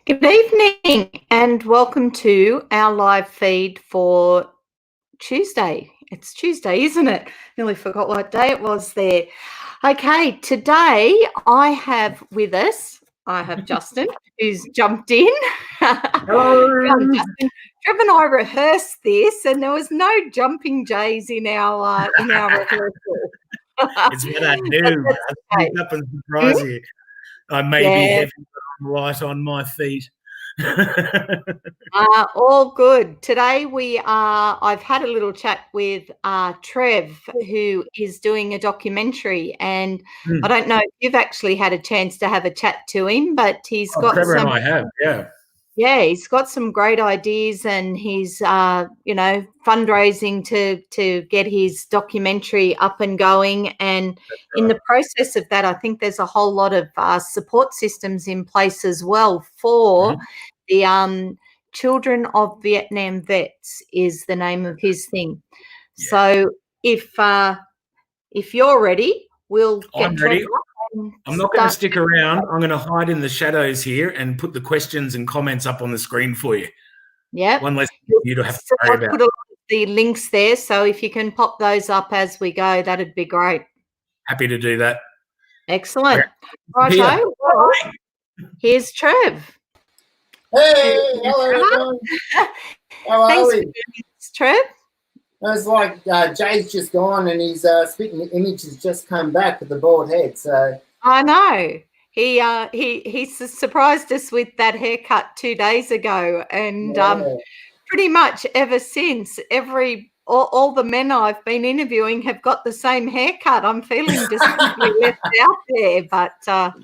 Good evening and welcome to our live feed for Tuesday. It's Tuesday, isn't it? Nearly forgot what day it was there. Okay, today I have with us, Justin, who's jumped in. Hello. Come on, Justin. Trev and I rehearsed this and there was no jumping jays in our rehearsal. It's what I do. I sneak up and surprise you. I may be heavy, but I'm light on my feet. All good. Today I've had a little chat with Trev, who is doing a documentary, and I don't know if you've actually had a chance to have a chat to him, but he's got Trevor and I have, yeah, he's got some great ideas, and he's fundraising to get his documentary up and going. And in the process of that, I think there's a whole lot of support systems in place as well for the Children of Vietnam Vets is the name of his thing. Yeah. So if you're ready, we'll get I'm ready. I'm not going to stick around. I'm going to hide in the shadows here and put the questions and comments up on the screen for you. Yeah. One less for you to have to worry about. Put the links there, so if you can pop those up as we go, that'd be great. Happy to do that. Excellent. Righto. Well, here's Trev. Hey, hello. How are we? Thanks, Trev. It's like Jay's just gone and his spitting image has just come back with the bald head. So I know he surprised us with that haircut 2 days ago, and pretty much ever since, all the men I've been interviewing have got the same haircut. I'm feeling just left out there, but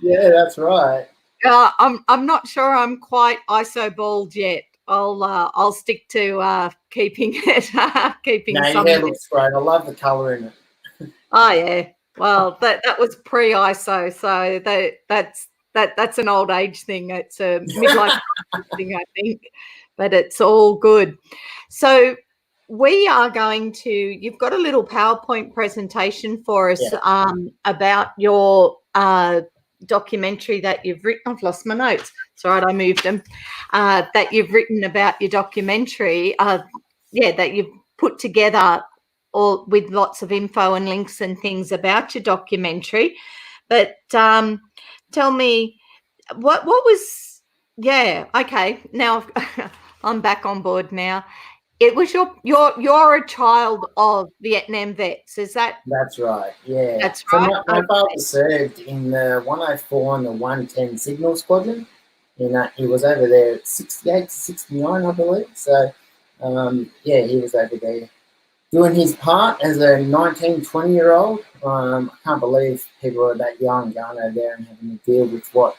yeah, that's right. I'm not sure I'm quite iso bald yet. I'll stick to keeping it keeping. No, your hair looks great. I love the colour in it. Oh yeah. Well, that was pre-ISO, so that's an old age thing. It's a midlife thing, I think, but it's all good. So we are going to. You've got a little PowerPoint presentation for us about your documentary that you've written. I've lost my notes. It's all right, I moved them. That you've written about your documentary. That you've put together all with lots of info and links and things about your documentary. But tell me, what was? Yeah, okay. Now I'm back on board now. It was you're a child of Vietnam vets, is that? That's right, yeah. That's so right. My father served in the 104 and the 110 Signal Squadron. He was over there at 68 to 69, I believe. So, he was over there doing his part as a 19, 20-year-old. I can't believe people are that young going over there and having to deal with what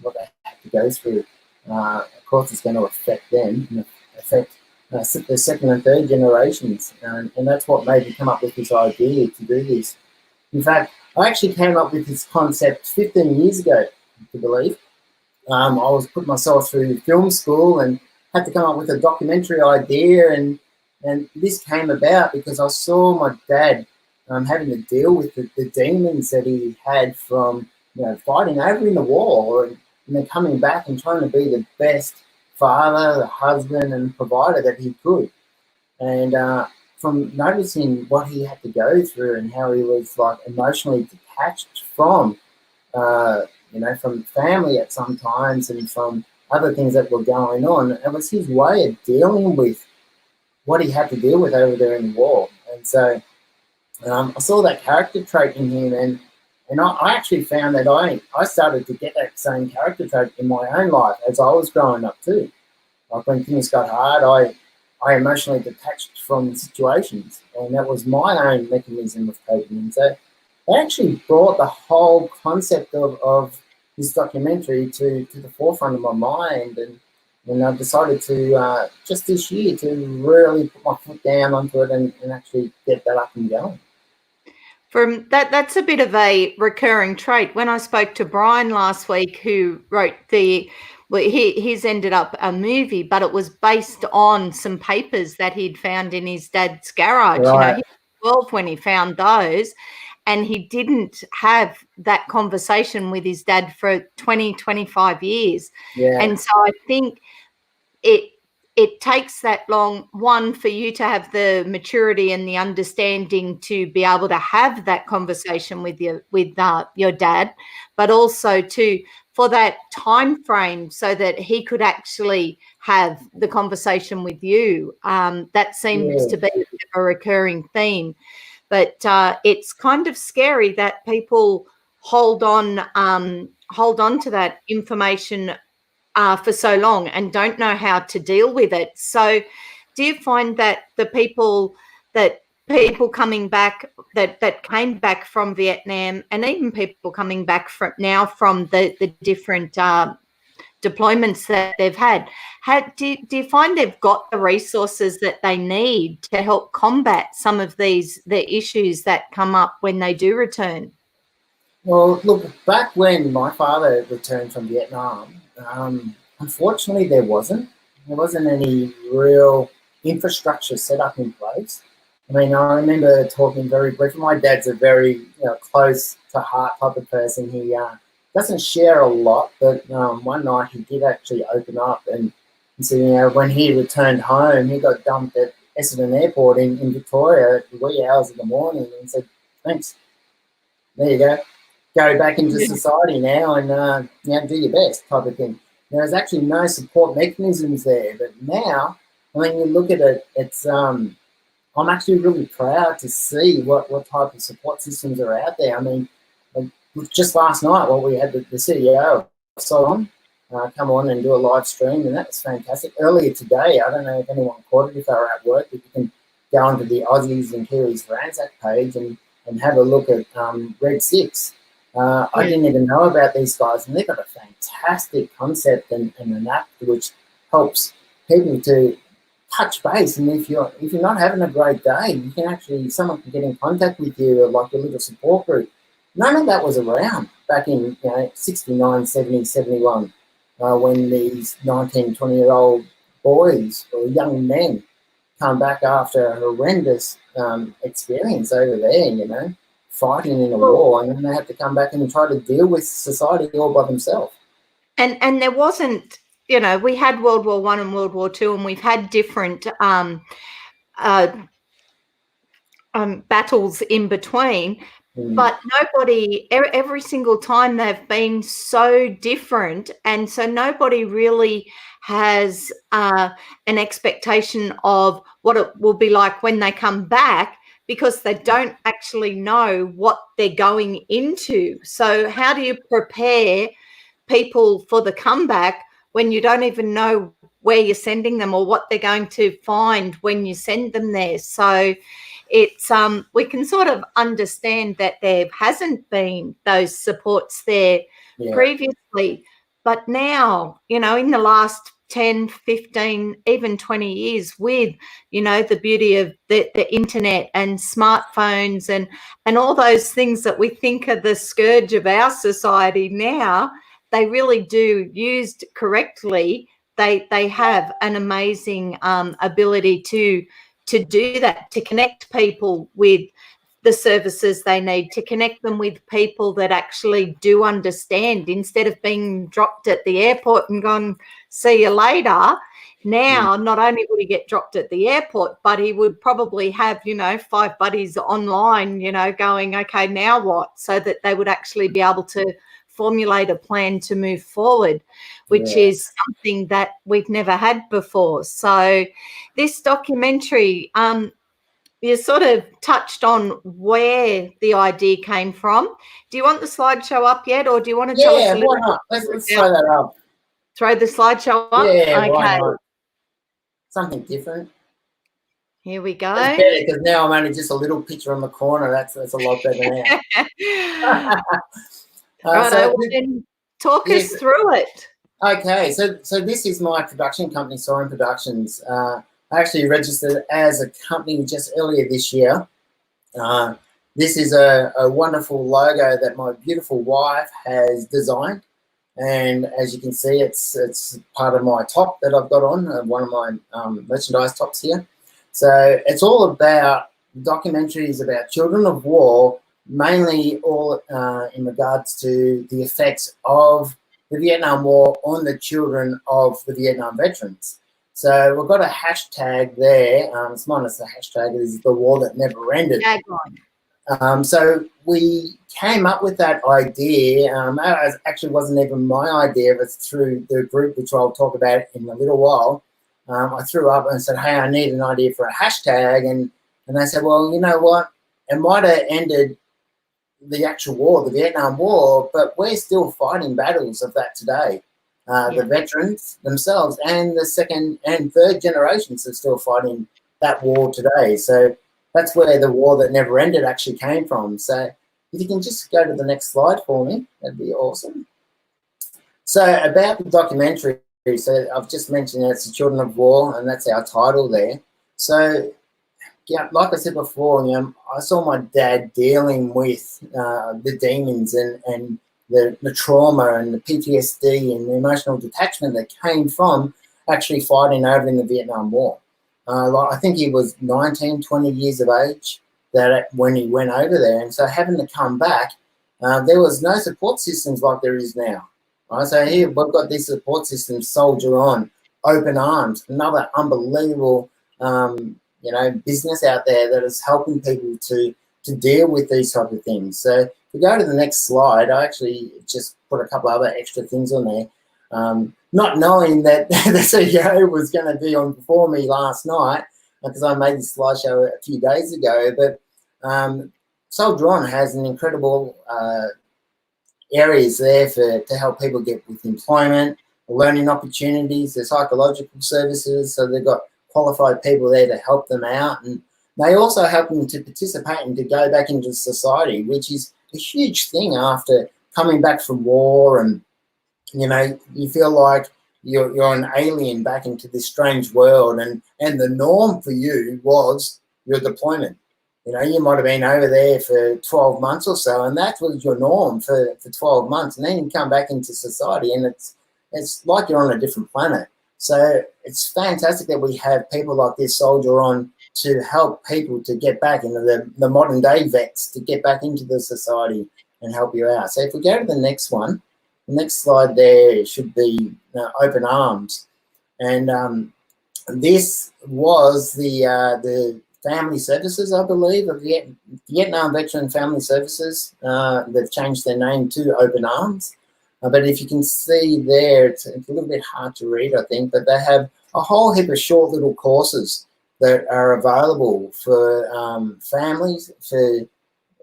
they have to go through. Of course, it's going to affect them and affect the second and third generations, and that's what made me come up with this idea to do this. In fact, I actually came up with this concept 15 years ago, to believe. I was putting myself through film school and had to come up with a documentary idea, and this came about because I saw my dad having to deal with the demons that he had from fighting over in the war, and then coming back and trying to be the best father, the husband, and provider that he could. And from noticing what he had to go through and how he was like emotionally detached from, from family at some times and from other things that were going on, it was his way of dealing with what he had to deal with over there in the war. And so I saw that character trait in him, and I actually found that I started to get that same character trait in my own life as I was growing up too. Like when things got hard, I emotionally detached from situations, and that was my own mechanism of coping. And so that actually brought the whole concept of this documentary to the forefront of my mind, and I decided to just this year to really put my foot down onto it and actually get that up and going. From that's a bit of a recurring trait. When I spoke to Brian last week, who wrote he's ended up a movie, but it was based on some papers that he'd found in his dad's garage. Right. He was 12 when he found those, and he didn't have that conversation with his dad for 20, 25 years. Yeah. And so I think it takes that long, one, for you to have the maturity and the understanding to be able to have that conversation with your dad, but also for that time frame so that he could actually have the conversation with you. That seems to be a recurring theme. But it's kind of scary that people hold on to that information for so long and don't know how to deal with it. So do you find that the people coming back that came back from Vietnam, and even people coming back from the different deployments that they've had, do you find they've got the resources that they need to help combat some of the issues that come up when they do return? Well, look, back when my father returned from Vietnam, unfortunately there wasn't any real infrastructure set up in place. I mean, I remember talking very briefly. My dad's a very close to heart type of person. He doesn't share a lot, but one night he did actually open up and said, when he returned home, he got dumped at Essendon Airport in Victoria at the wee hours of the morning, and said, "Thanks, there you go. Go back into society now and do your best," type of thing. There's actually no support mechanisms there. But now, when you look at it, it's I'm actually really proud to see what type of support systems are out there. I mean, just last night, we had the CEO of Solon come on and do a live stream, and that was fantastic. Earlier today, I don't know if anyone caught it, if they were at work, but you can go onto the Aussies and Kiwis for Anzac page and have a look at Red 6. I didn't even know about these guys, and they've got a fantastic concept and an app which helps people to touch base. And if you're not having a great day, you can actually, someone can get in contact with you, like a little support group. None of that was around back in 69, 70, 71, when these 19, 20-year-old boys or young men come back after a horrendous experience over there, fighting in a war, and then they have to come back and try to deal with society all by themselves. And there wasn't, we had World War I and World War II, and we've had different battles in between, but every single time they've been so different, and so nobody really has an expectation of what it will be like when they come back, because they don't actually know what they're going into. So how do you prepare people for the comeback when you don't even know where you're sending them or what they're going to find when you send them there? So it's we can sort of understand that there hasn't been those supports there previously, but now, in the last 10, 15, even 20 years, with the beauty of the internet and smartphones and all those things that we think are the scourge of our society now, they really do, used correctly, they have an amazing ability to do that, to connect people with the services they need, to connect them with people that actually do understand, instead of being dropped at the airport and gone, see you later. Now, not only would he get dropped at the airport, but he would probably have, 5 buddies online, going, okay, now what? So that they would actually be able to formulate a plan to move forward, which is something that we've never had before. So this documentary, you sort of touched on where the idea came from. Do you want the slideshow up yet, or do you want to tell us a little bit? Why not? Let's throw that up. Throw the slideshow up? Yeah, okay. Why not? Something different. Here we go. That's better, because now I'm only just a little picture on the corner. That's a lot better now. Then talk us through it. Okay, so this is my production company, Soren Productions. I actually registered as a company just earlier this year. This is a wonderful logo that my beautiful wife has designed, and as you can see, it's part of my top that I've got on, one of my merchandise tops here. So it's all about documentaries about children of war mainly all in regards to the effects of the Vietnam War on the children of the Vietnam veterans. So we've got a hashtag there. It's minus the hashtag. It is the war that never ended. So we came up with that idea. That actually wasn't even my idea. It was through the group, which I'll talk about in a little while. I threw up and said, hey, I need an idea for a hashtag. And they said, well, you know what? It might have ended the actual war, the Vietnam War, but we're still fighting battles of that today. The veterans themselves and the second and third generations are still fighting that war today. So that's where the war that never ended actually came from. So if you can just go to the next slide for me, that'd be awesome. So about the documentary, so I've just mentioned it's the Children of War, and that's our title there. So yeah, like I said before, you know, I saw my dad dealing with the demons and the trauma and the PTSD and the emotional detachment that came from actually fighting over in the Vietnam War. I think he was 19, 20 years of age when he went over there. And so having to come back, there was no support systems like there is now. Right? So here we've got these support systems, Soldier On, Open Arms, another unbelievable business out there that is helping people to deal with these type of things. So if we go to the next slide, I actually just put a couple other extra things on there. Not knowing that the CEO was going to be on before me last night, because I made this slideshow a few days ago, but Soldier On has an incredible areas there to help people get with employment, learning opportunities, the psychological services, so they've got qualified people there to help them out, and they also help them to participate and to go back into society, which is a huge thing after coming back from war. And you know, you feel like you're an alien back into this strange world, and the norm for you was your deployment. You know, you might have been over there for 12 months or so, and that was your norm for 12 months, and then you come back into society, and it's like you're on a different planet. So it's fantastic that we have people like this Soldier On to help people to get back into the modern day vets, to get back into the society and help you out. So if we go to the next one, the next slide there should be Open Arms. And this was the Family Services, I believe, of Vietnam Veteran Family Services. They've changed their name to Open Arms. But if you can see there, it's a little bit hard to read, I think, but they have a whole heap of short little courses that are available for families,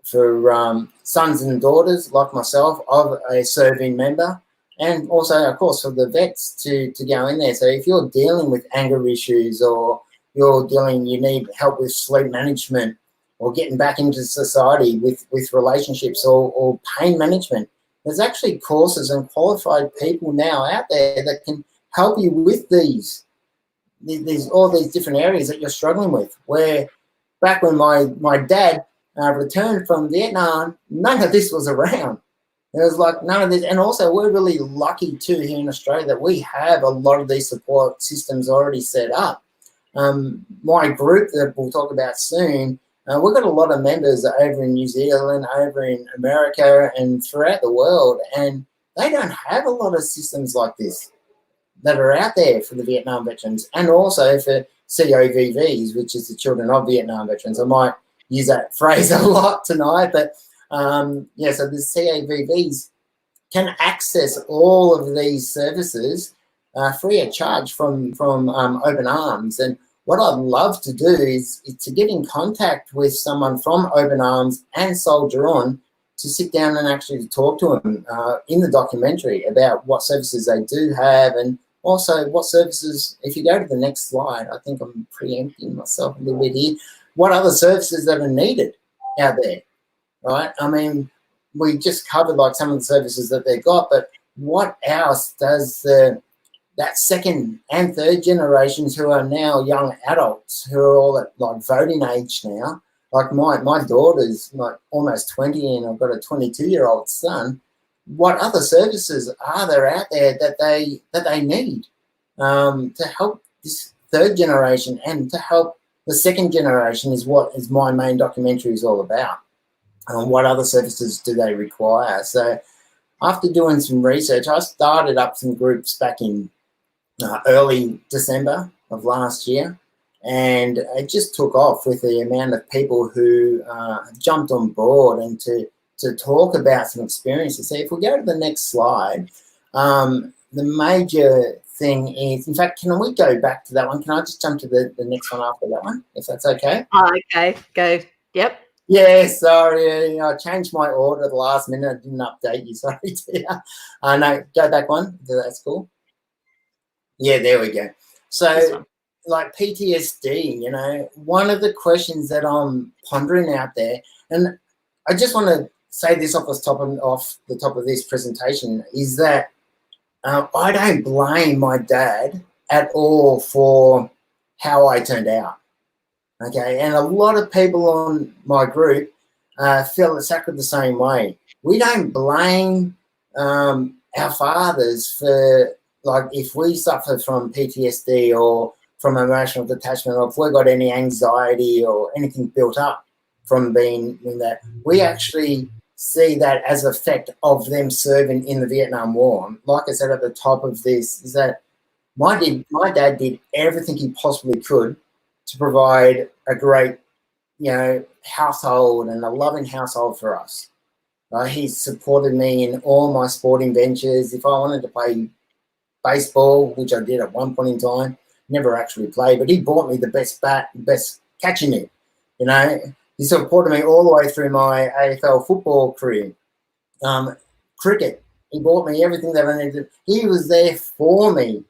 for sons and daughters like myself of a serving member, and also, of course, for the vets to go in there. So if you're dealing with anger issues, or you need help with sleep management, or getting back into society with relationships, or pain management, there's actually courses and qualified people now out there that can help you with all these different areas that you're struggling with. Where back when my dad returned from Vietnam, none of this was around. There was like none of this. And also, we're really lucky too here in Australia that we have a lot of these support systems already set up. My group that we'll talk about soon, we've got a lot of members over in New Zealand, over in America, and throughout the world, and they don't have a lot of systems like this that are out there for the Vietnam veterans, and also for COVVs, which is the Children of Vietnam Veterans. I might use that phrase a lot tonight, but so the COVVs can access all of these services free of charge from Open Arms. And what I'd love to do is to get in contact with someone from Open Arms and Soldier On to sit down and actually talk to them in the documentary about what services they do have, and also what services, if you go to the next slide, I think I'm preempting myself a little bit here, what other services that are needed out there, right? I mean, we just covered like some of the services that they've got, but what else does that second and third generations who are now young adults, who are all at like voting age now, like my daughter's like almost 20 and I've got a 22-year-old son, what other services are there out there that they need to help this third generation and to help the second generation is what is my main documentary is all about. what other services do they require? So after doing some research, I started up some groups back in early December of last year, and it just took off with the amount of people who jumped on board and to talk about some experiences. So if we go to the next slide, the major thing is, in fact, can we go back to that one? Can I just jump to the next one after that one, if that's okay? Oh, okay, go. Yep. Yeah, sorry, I changed my order at the last minute. I didn't update you. Sorry, Tia. No, go back one. That's cool. Yeah, there we go. So, like PTSD, you know, one of the questions that I'm pondering out there, and I just want to say this off the top of this presentation, is that I don't blame my dad at all for how I turned out. Okay, and a lot of people on my group feel exactly the same way. We don't blame our fathers for, like, if we suffer from PTSD or from emotional detachment, or if we've got any anxiety or anything built up from being in that, we actually see that as effect of them serving in the Vietnam War. And like I said at the top of this, is that my dad did everything he possibly could to provide a great, you know, household and a loving household for us. He supported me in all my sporting ventures. If I wanted to play baseball, which I did at one point in time, never actually played, but he bought me the best bat, best catching it. You know, he supported me all the way through my AFL football career. Cricket, he bought me everything that I needed. He was there for me,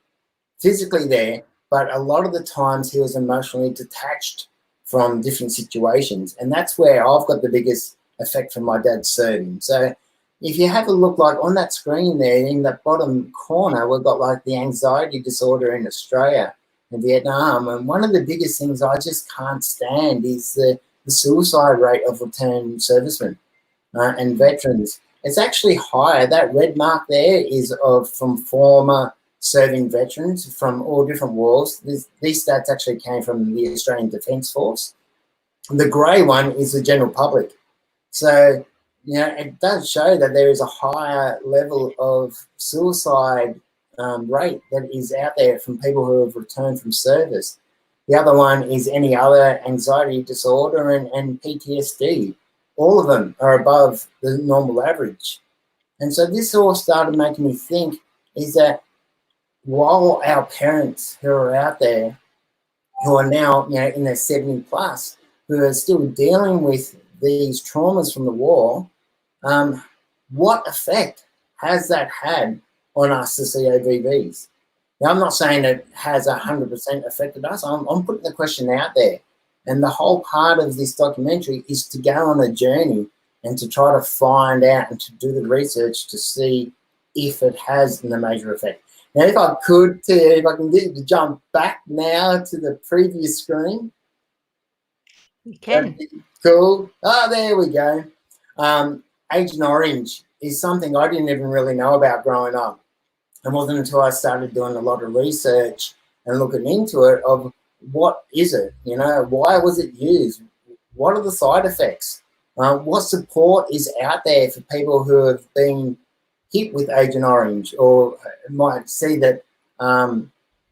physically there, but a lot of the times he was emotionally detached from different situations. And that's where I've got the biggest effect from my dad serving. So if you have a look, like on that screen there, in that bottom corner, we've got like the anxiety disorder in Australia and Vietnam. And one of the biggest things I just can't stand is the suicide rate of returned servicemen and veterans. It's actually higher. That red mark there is from former serving veterans from all different wars. These stats actually came from the Australian Defence Force. The grey one is the general public. So, you know, it does show that there is a higher level of suicide rate that is out there from people who have returned from service. The other one is any other anxiety disorder and PTSD. All of them are above the normal average. And so this all started making me think, is that while our parents who are out there, who are now, you know, in their 70 plus, who are still dealing with these traumas from the war, what effect has that had on us, the COVVs? Now, I'm not saying it has 100% affected us. I'm putting the question out there. And the whole part of this documentary is to go on a journey and to try to find out and to do the research to see if it has a major effect. Now, if I could, if I can get you to jump back now to the previous screen. You can. Cool. Oh, there we go. Agent Orange is something I didn't even really know about growing up. It wasn't until I started doing a lot of research and looking into it of what is it, you know, why was it used? What are the side effects? What support is out there for people who have been hit with Agent Orange, or might see that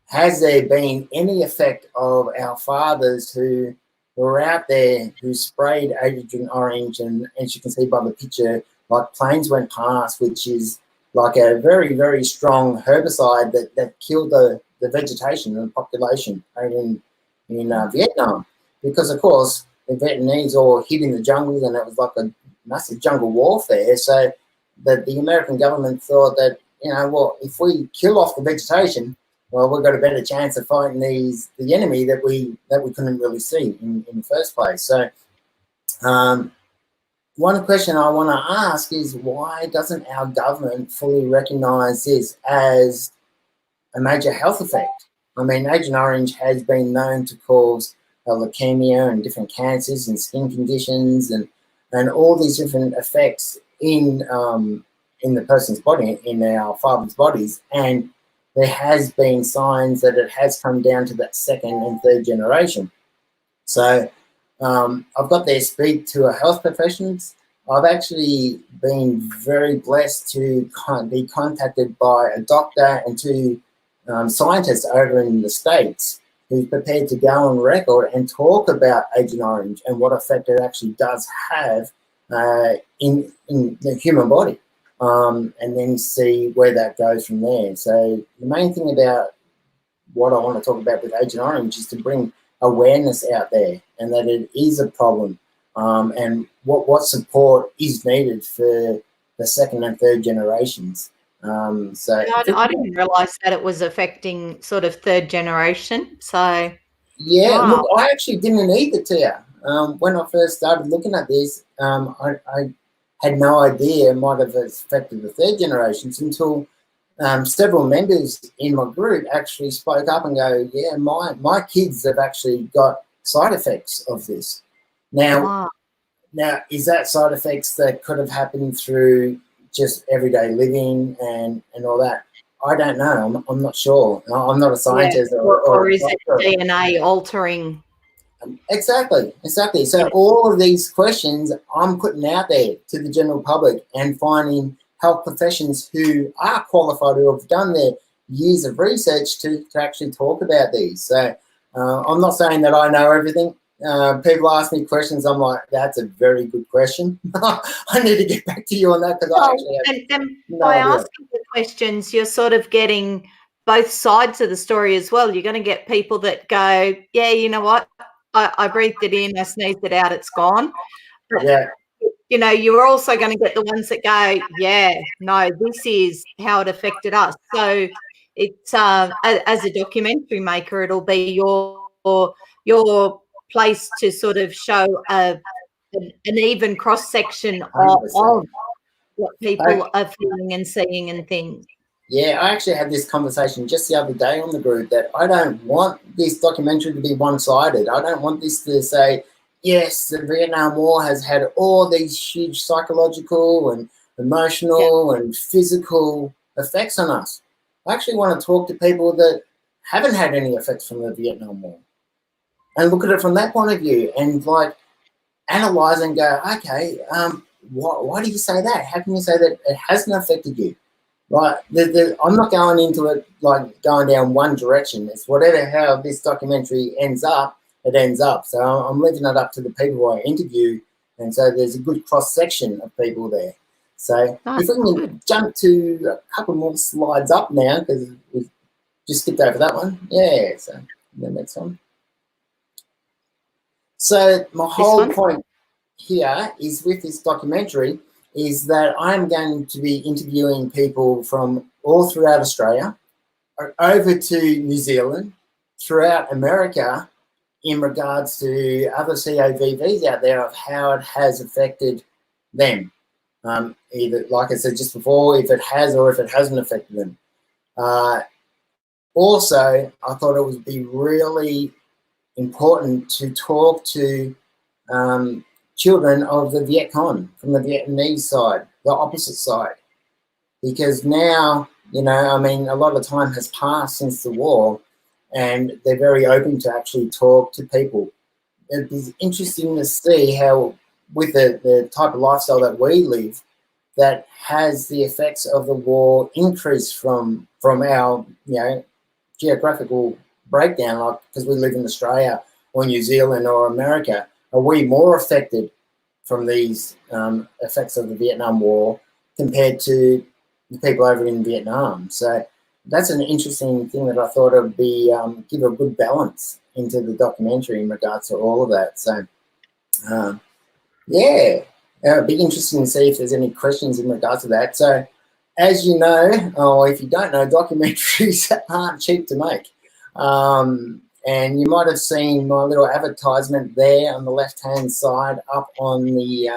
has there been any effect of our fathers who were out there who sprayed Agent Orange, and as you can see by the picture, like planes went past, which is like a very, very strong herbicide that killed the vegetation and the population in Vietnam, because of course the Vietnamese all hid in the jungles and it was like a massive jungle warfare. So that the American government thought that, you know, well, if we kill off the vegetation, well, we've got a better chance of fighting the enemy that we couldn't really see in the first place. So one question I want to ask is, why doesn't our government fully recognise this as a major health effect? I mean, Agent Orange has been known to cause leukemia and different cancers and skin conditions and all these different effects in the person's body, in our fathers' bodies, and there has been signs that it has come down to that second and third generation. So I've got there, speak to a health professionals I've actually been very blessed to be contacted by a doctor and two scientists over in the States who's prepared to go on record and talk about Agent Orange and what effect it actually does have in the human body, and then see where that goes from there. So the main thing about what I want to talk about with Agent Orange is to bring awareness out there and that it is a problem, and what support is needed for the second and third generations. I didn't realise that it was affecting sort of third generation. So yeah, wow. Look, I actually didn't either, Tia. When I first started looking at this, I had no idea it might have affected the third generations until several members in my group actually spoke up and go, yeah, my kids have actually got side effects of this. Now, is that side effects that could have happened through just everyday living and all that? I don't know. I'm not sure. I'm not a scientist. Or is it DNA altering? Exactly. So all of these questions I'm putting out there to the general public and finding health professions who are qualified, who have done their years of research to actually talk about these. So I'm not saying that I know everything. People ask me questions. I'm like, that's a very good question. I need to get back to you on that because I actually have by asking the questions, you're sort of getting both sides of the story as well. You're going to get people that go, yeah, you know what? I breathed it in, I sneezed it out, it's gone. But, yeah. You know, you're also going to get the ones that go, yeah, no, this is how it affected us. So it's as a documentary maker, it'll be your place to sort of show an even cross section of what people are feeling and seeing and things. Yeah, I actually had this conversation just the other day on the group that I don't want this documentary to be one-sided. I don't want this to say, yes, the Vietnam War has had all these huge psychological and emotional and physical effects on us. I actually want to talk to people that haven't had any effects from the Vietnam War and look at it from that point of view and like analyze and go, okay, why do you say that? How can you say that it hasn't affected you? Right, I'm not going into it like going down one direction. It's whatever how this documentary ends up, it ends up. So I'm leaving it up to the people I interview, and so there's a good cross section of people there. So if we can jump to a couple more slides up now, because we've just skipped over that one. Yeah, so the next one. So my whole point here is with this documentary is that I'm going to be interviewing people from all throughout Australia, over to New Zealand, throughout America, in regards to other COVVs out there of how it has affected them. Either, like I said just before, if it has or if it hasn't affected them. Also, I thought it would be really important to talk to children of the Viet Cong from the Vietnamese side, the opposite side, because now, you know, I mean, a lot of time has passed since the war and they're very open to actually talk to people. It'd be interesting to see how, with the type of lifestyle that we live, that has the effects of the war increased from our, you know, geographical breakdown, like because we live in Australia or New Zealand or America. Are we more affected from these effects of the Vietnam War compared to the people over in Vietnam? So that's an interesting thing that I thought would be give a good balance into the documentary in regards to all of that. So yeah, it'd be interesting to see if there's any questions in regards to that. So as you know, or if you don't know, documentaries aren't cheap to make. And you might have seen my little advertisement there on the left-hand side up on the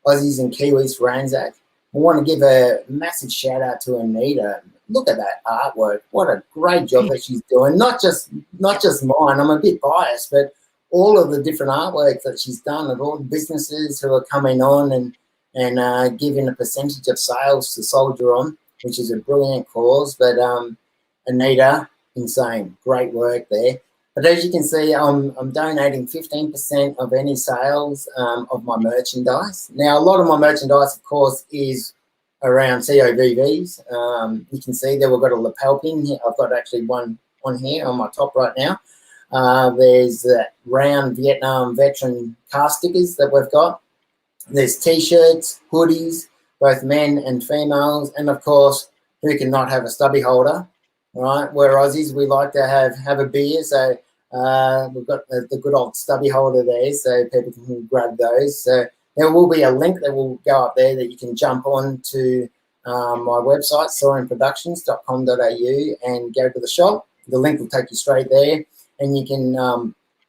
Aussies and Kiwis for Anzac. I want to give a massive shout out to Anita. Look at that artwork. What a great job that she's doing. Not just mine. I'm a bit biased, but all of the different artwork that she's done of all the businesses who are coming on and giving a percentage of sales to soldier on, which is a brilliant cause. But Anita, insane. Great work there. But as you can see, I'm donating 15% of any sales of my merchandise. Now, a lot of my merchandise, of course, is around COVVs. You can see there we've got a lapel pin here. I've got actually one on here on my top right now. There's round Vietnam veteran car stickers that we've got. There's T-shirts, hoodies, both men and females, and of course, who can not have a stubby holder, right? We're Aussies, we like to have a beer, so we've got the good old stubby holder there, so people can grab those. So there will be a link that will go up there that you can jump on to my website, soaringproductions.com.au, and go to the shop. The link will take you straight there, and you can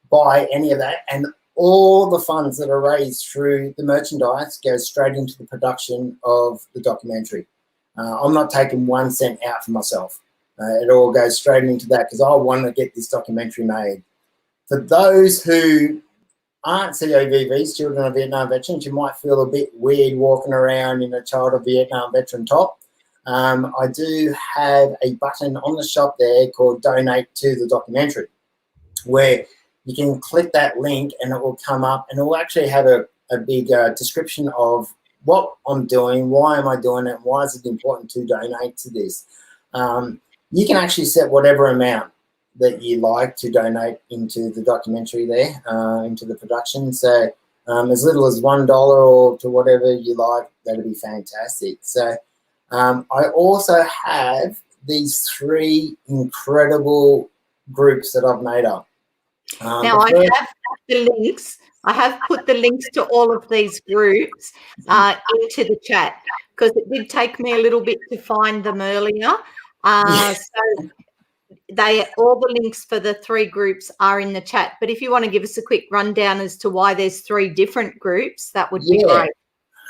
buy any of that, and all the funds that are raised through the merchandise go straight into the production of the documentary. I'm not taking 1 cent out for myself. It all goes straight into that because I want to get this documentary made. For those who aren't COVVs, Children of Vietnam Veterans, you might feel a bit weird walking around in a Child of Vietnam Veteran top. I do have a button on the shop there called Donate to the Documentary, where you can click that link and it will come up, and it will actually have a big description of what I'm doing, why am I doing it, why is it important to donate to this. You can actually set whatever amount that you like to donate into the documentary there, into the production. So as little as $1 or to whatever you like, that'd be fantastic. So I also have these 3 incredible groups that I've made up. Now, I have the links. I have put the links to all of these groups into the chat because it did take me a little bit to find them earlier. So all the links for the 3 groups are in the chat. But if you want to give us a quick rundown as to why there's 3 different groups, that would be great.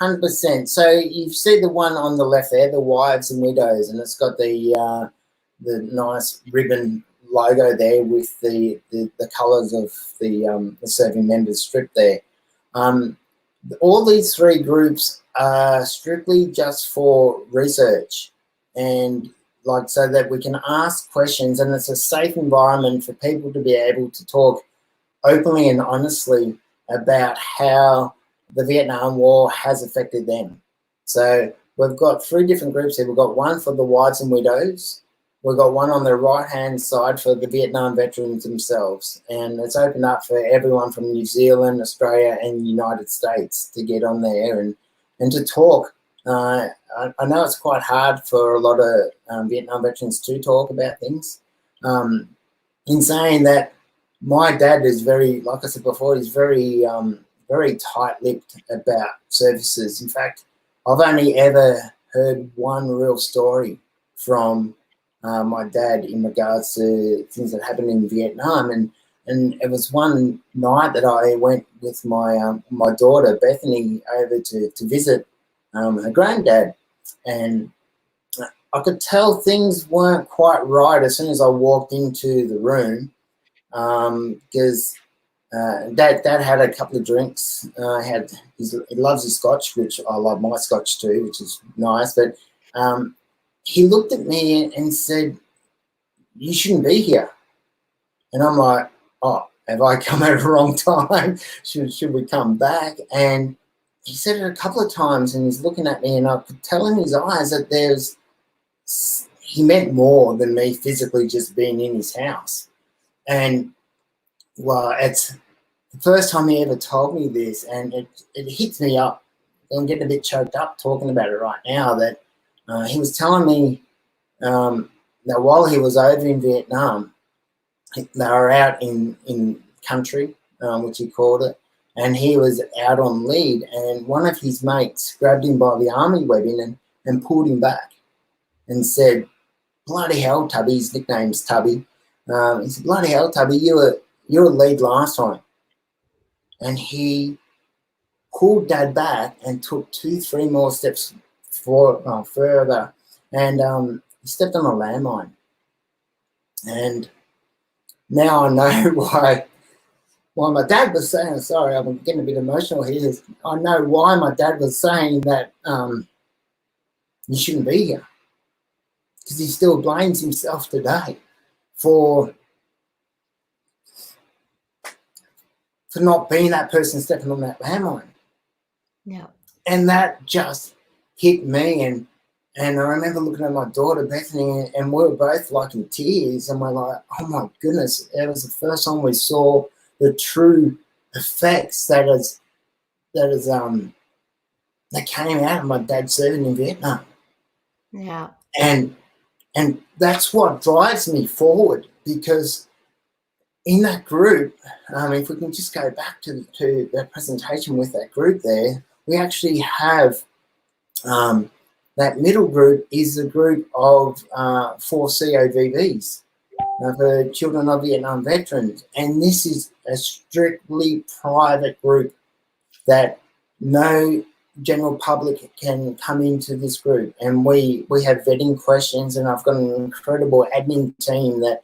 100%. So you see the one on the left there, the wives and widows, and it's got the nice ribbon logo there with the colours of the serving members strip there. All these 3 groups are strictly just for research, and like so that we can ask questions, and it's a safe environment for people to be able to talk openly and honestly about how the Vietnam War has affected them. So we've got 3 different groups here. We've got one for the wives and widows. We've got one on the right-hand side for the Vietnam veterans themselves, and it's opened up for everyone from New Zealand, Australia, and the United States to get on there and to talk. I know it's quite hard for a lot of Vietnam veterans to talk about things. In saying that, my dad is very, like I said before, he's very, very tight-lipped about services. In fact, I've only ever heard one real story from my dad in regards to things that happened in Vietnam, and it was one night that I went with my my daughter Bethany over to visit her granddad, and I could tell things weren't quite right as soon as I walked into the room, because Dad had a couple of drinks. He loves his scotch, which I love my scotch too, which is nice, but he looked at me and said, "You shouldn't be here." And I'm like, "Oh, have I come at the wrong time? Should we come back?" And he said it a couple of times, and he's looking at me, and I could tell in his eyes that he meant more than me physically just being in his house. And well, it's the first time he ever told me this, and it hits me up. I'm getting a bit choked up talking about it right now, that he was telling me that while he was over in Vietnam, they were out in country, which he called it, and he was out on lead, and one of his mates grabbed him by the army webbing and pulled him back and said, "Bloody hell, Tubby," his nickname's Tubby. He said, "Bloody hell, Tubby, you were lead last time." And he pulled Dad back and took 2-3 more steps further, and he stepped on a landmine. And now I know why my dad was saying, sorry, I'm getting a bit emotional here. I know why my dad was saying that you shouldn't be here, because he still blames himself today for for not being that person stepping on that landmine. Yeah. And that just hit me. And I remember looking at my daughter, Bethany, and we were both like in tears. And we're like, oh my goodness, it was the first time we saw the true effects that came out of my dad serving in Vietnam. Yeah. And that's what drives me forward, because in that group, if we can just go back to the presentation with that group there, we actually have that middle group is a group of 4 COVVs, for children of Vietnam veterans. And this is a strictly private group that no general public can come into this group. And we have vetting questions, and I've got an incredible admin team that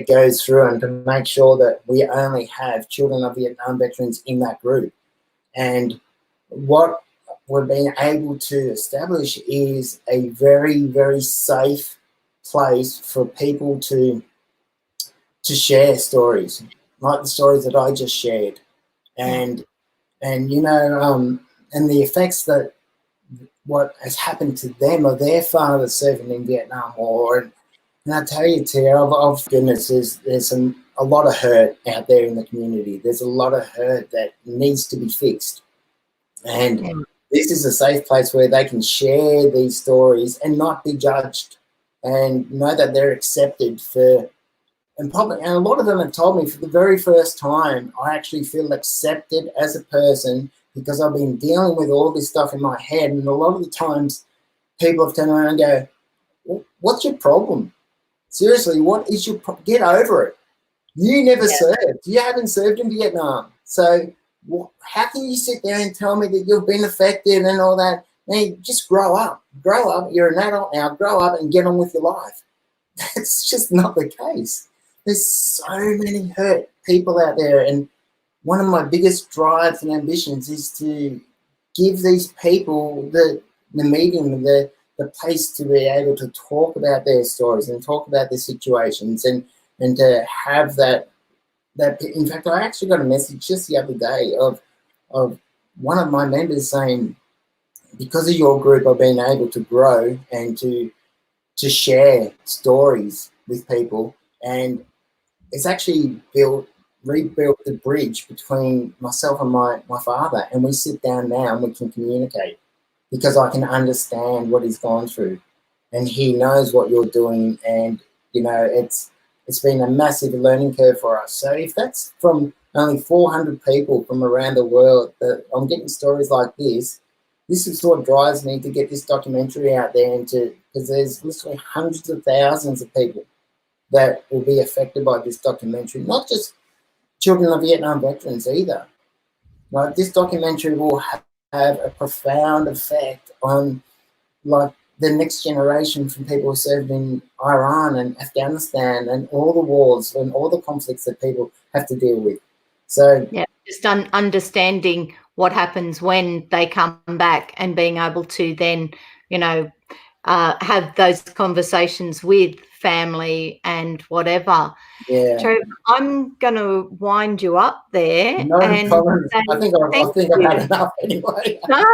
goes through and to make sure that we only have children of Vietnam veterans in that group. And what we've been able to establish is a very, very safe place for people to share stories, like the stories that I just shared. And you know, and the effects that what has happened to them or their father serving in Vietnam War. And I tell you, Tia, of goodness, there's a lot of hurt out there in the community. There's a lot of hurt that needs to be fixed. And this is a safe place where they can share these stories and not be judged, and know that they're accepted for. And a lot of them have told me for the very first time, I actually feel accepted as a person, because I've been dealing with all this stuff in my head. And a lot of the times people have turned around and go, what's your problem? Seriously, what is your problem? Get over it. You never served. You haven't served in Vietnam. So how can you sit there and tell me that you've been affected and all that? Man, just grow up. Grow up. You're an adult now. Grow up and get on with your life. That's just not the case. There's so many hurt people out there. And one of my biggest drives and ambitions is to give these people the medium, the place to be able to talk about their stories and talk about their situations, and to have that. In fact, I actually got a message just the other day of one of my members saying, because of your group, I've been able to grow and to share stories with people, and it's actually rebuilt the bridge between myself and my father. And we sit down now and we can communicate, because I can understand what he's gone through, and he knows what you're doing. And you know, it's been a massive learning curve for us. So if that's from only 400 people from around the world that I'm getting stories like this is what drives me to get this documentary out there, and because there's literally hundreds of thousands of people that will be affected by this documentary, not just children of Vietnam veterans either. Like, this documentary will have a profound effect on, like, the next generation from people who served in Iran and Afghanistan and all the wars and all the conflicts that people have to deal with. So just understanding what happens when they come back, and being able to then, you know, have those conversations with family and whatever. Yeah. Trev, I'm going to wind you up there. No problem. I think I've had enough anyway. No,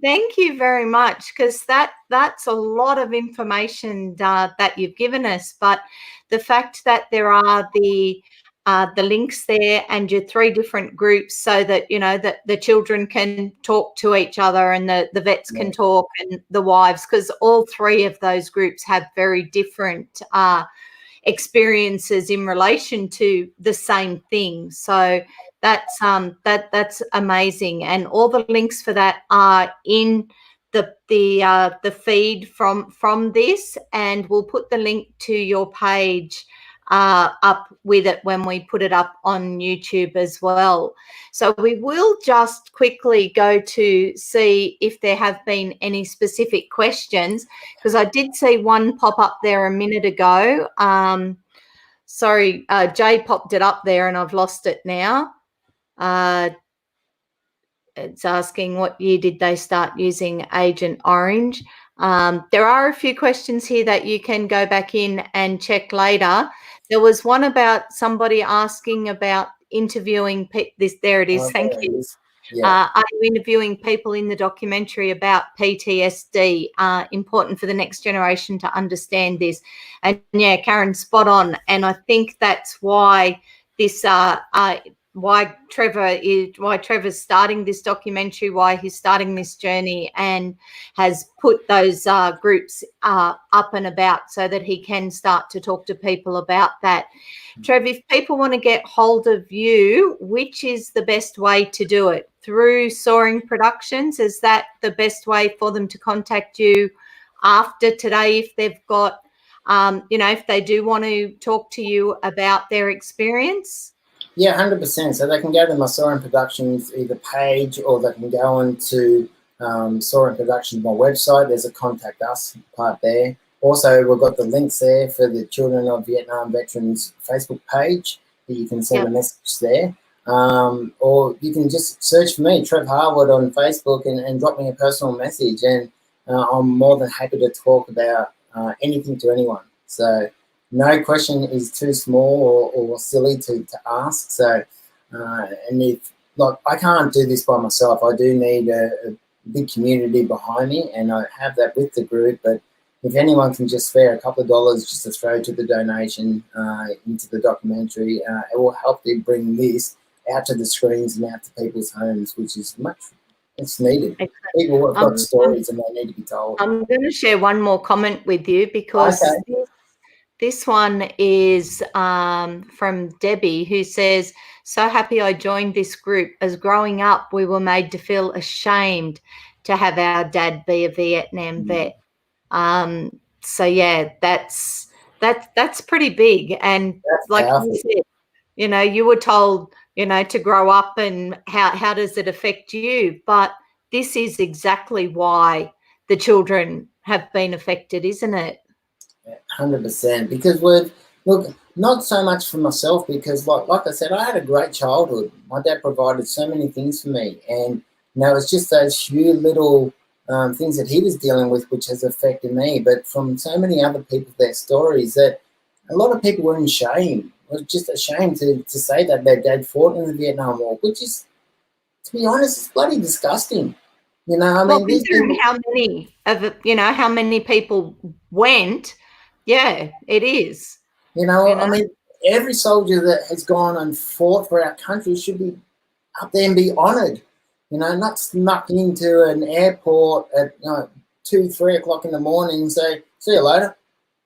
thank you very much, because that's a lot of information that you've given us. But the fact that there are the links there and your 3 different groups, so that, you know, that the children can talk to each other and the vets can talk, and the wives, because all 3 of those groups have very different experiences in relation to the same thing. So that's amazing, and all the links for that are in the feed from this, and we'll put the link to your page up with it when we put it up on YouTube as well. So we will just quickly go to see if there have been any specific questions, because I did see one pop up there a minute ago. Sorry, Jay popped it up there and I've lost it now. It's asking what year did they start using Agent Orange. There are a few questions here that you can go back in and check later. There was one about somebody asking about interviewing this? There it is. Oh, Thank there it you. is. Yeah. Are you interviewing people in the documentary about PTSD? Important for the next generation to understand this. And yeah, Karen, spot on. And I think that's why this why Trevor's starting this documentary, why he's starting this journey, and has put those groups up and about so that he can start to talk to people about that. Trev, if people want to get hold of you, which is the best way to do it? Through Soaring Productions? Is that the best way for them to contact you after today if they've got, if they do want to talk to you about their experience? Yeah, 100%. So they can go to my Soaring Productions either page, or they can go on to Soaring Productions, my website. There's a contact us part there. Also, we've got the links there for the Children of Vietnam Veterans Facebook page that you can send a message there. Or you can just search for me, Trev Harwood, on Facebook and drop me a personal message. And I'm more than happy to talk about anything to anyone. So no question is too small or silly to ask. So, and if, like, I can't do this by myself. I do need a big community behind me, and I have that with the group. But if anyone can just spare a couple of dollars just to throw to the donation into the documentary, it will help to bring this out to the screens and out to people's homes, which is it's needed. Exactly. People have got stories and they need to be told. I'm going to share one more comment with you, because this one is from Debbie, who says, "So happy I joined this group. As growing up, we were made to feel ashamed to have our dad be a Vietnam vet." So yeah, that's pretty big. And that's like powerful. You said, you were told, to grow up, and how does it affect you? But this is exactly why the children have been affected, isn't it? 100%. Because look, not so much for myself, because like I said, I had a great childhood. My dad provided so many things for me, and it's just those few little things that he was dealing with which has affected me. But from so many other people, their stories, that a lot of people were in shame. Were just ashamed to say that their dad fought in the Vietnam War, which is, to be honest, it's bloody disgusting. Considering how many people went, yeah, it is. I mean, every soldier that has gone and fought for our country should be up there and be honoured. Not snuck into an airport at 2-3 o'clock in the morning and say, "See you later."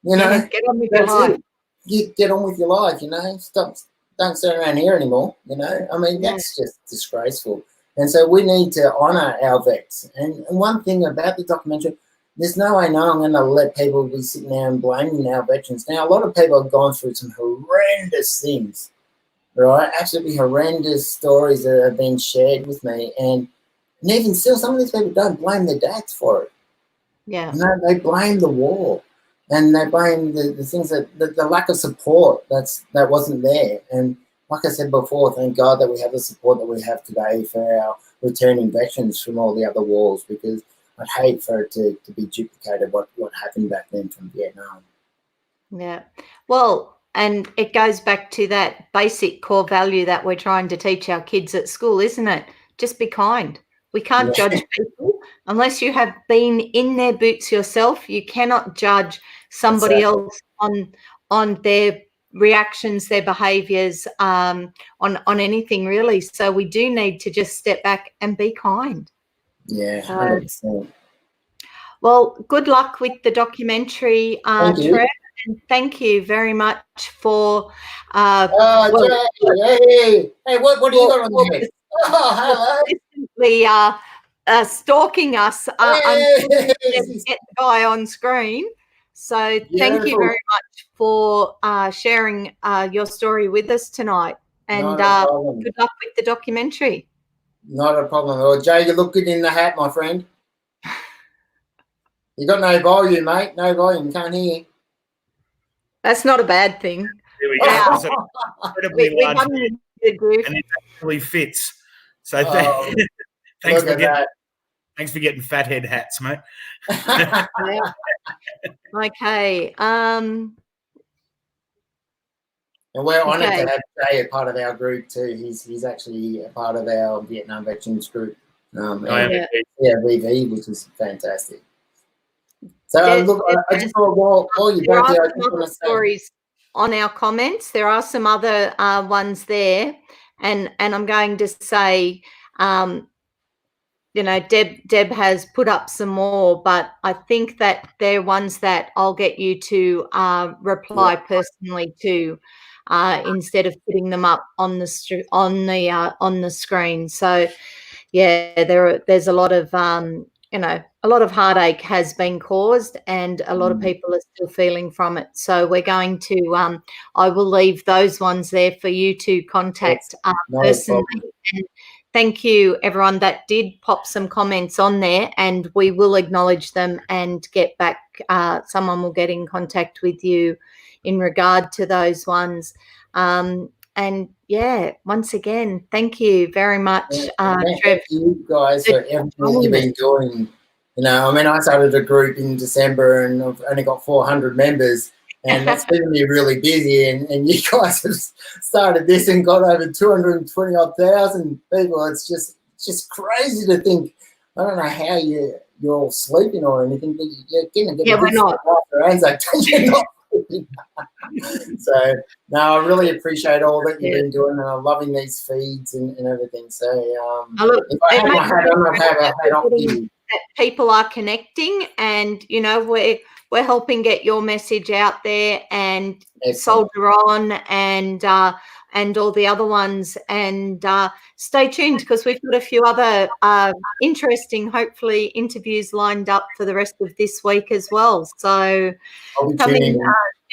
Get on with your life. You get on with your life. Stop. Don't sit around here anymore. I mean, that's just disgraceful. And so we need to honour our vets. And one thing about the documentary, there's no way I'm going to let people be sitting there and blaming our veterans. Now, a lot of people have gone through some horrendous things, right? Absolutely horrendous stories that have been shared with me. And even still, some of these people don't blame their dads for it. Yeah. They blame the war. And they blame the things that the lack of support that wasn't there. And like I said before, thank God that we have the support that we have today for our returning veterans from all the other wars, because I'd hate for it to be duplicated what happened back then from Vietnam. Yeah. Well, and it goes back to that basic core value that we're trying to teach our kids at school, isn't it? Just be kind. We can't judge people unless you have been in their boots yourself. You cannot judge somebody else on their reactions, their behaviours, on anything really. So we do need to just step back and be kind. Yeah, 100%. Well, good luck with the documentary, Trev, and thank you very much for. Hey, what do you got on your head? Oh, hello. Stalking us. Get the guy on screen. So thank you very much for sharing your story with us tonight, and good luck with the documentary. Not a problem. Well, Jay, you look good in the hat, my friend. You got no volume, mate. No volume. Can't hear you. That's not a bad thing. There we go. So incredibly large, and it actually fits. So thanks for getting fathead hats, mate. Okay. And we're honoured to have Jay a part of our group too. He's actually a part of our Vietnam Veterans group. VV, which is fantastic. So look, I just thought while you're both there, I just want to say stories on our comments. There are some other ones there, and I'm going to say, you know, Deb has put up some more, but I think that they're ones that I'll get you to reply personally to, instead of putting them up on the screen. So yeah, there's a lot of you know, a lot of heartache has been caused, and a lot of people are still feeling from it. So we're going to I will leave those ones there for you to contact personally. And thank you everyone that did pop some comments on there, and we will acknowledge them and get back. Someone will get in contact with you in regard to those ones. And yeah, once again, thank you very much, Trev. Thank you guys for everything you've been doing. You know, I mean, I started a group in December and I've only got 400 members, and that's keeping me really busy. And you guys have started this and got over 220,000 people. It's just crazy to think. I don't know how you're all sleeping or anything, but you're getting we're not. You're not. So no, I really appreciate all that you've been doing, and I'm loving these feeds and everything. So if I had my hat on, I'd have a hat on you. That people are connecting, and you know, we're helping get your message out there, and Soldier On, and all the other ones, and stay tuned, because we've got a few other interesting, hopefully, interviews lined up for the rest of this week as well. So coming,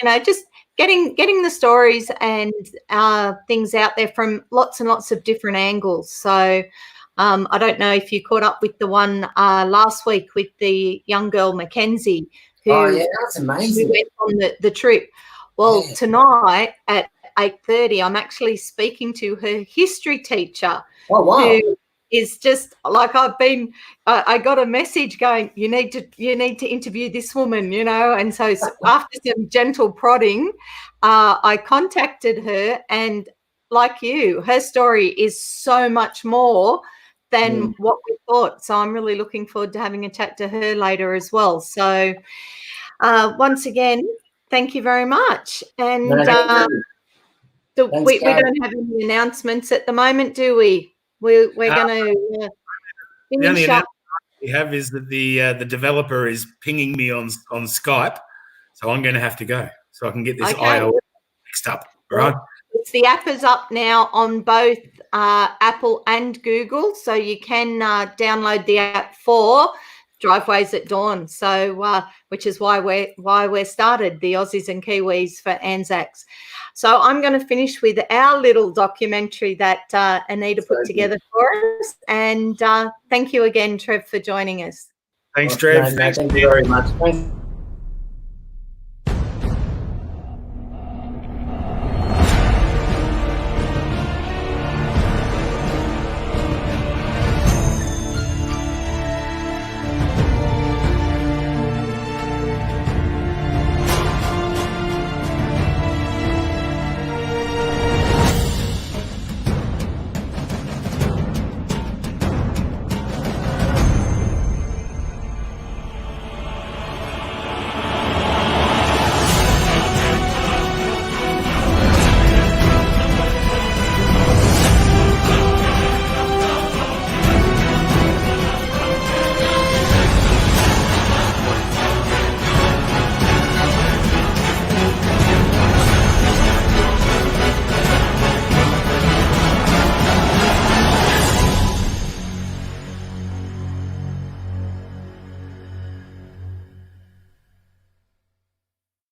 you know, just getting the stories and things out there from lots and lots of different angles. So I don't know if you caught up with the one last week with the young girl Mackenzie, who that's amazing. Who went on the trip. Well, tonight at 8:30, I'm actually speaking to her history teacher. Oh, wow. Who is just like, I got a message going, you need to interview this woman, you know. And so after some gentle prodding, I contacted her, and like you, her story is so much more than what we thought. So I'm really looking forward to having a chat to her later as well. So once again, thank you very much. And we don't have any announcements at the moment, do we? We're going to the only announcement we have is that the developer is pinging me on Skype, so I'm going to have to go so I can get this iOS fixed up. All right. The app is up now on both Apple and Google, so you can download the app for Driveways at Dawn. So, which is why we're started, the Aussies and Kiwis for Anzacs. So I'm going to finish with our little documentary that Anita put together for us. And thank you again, Trev, for joining us. Thanks, Trev. Thank you very much.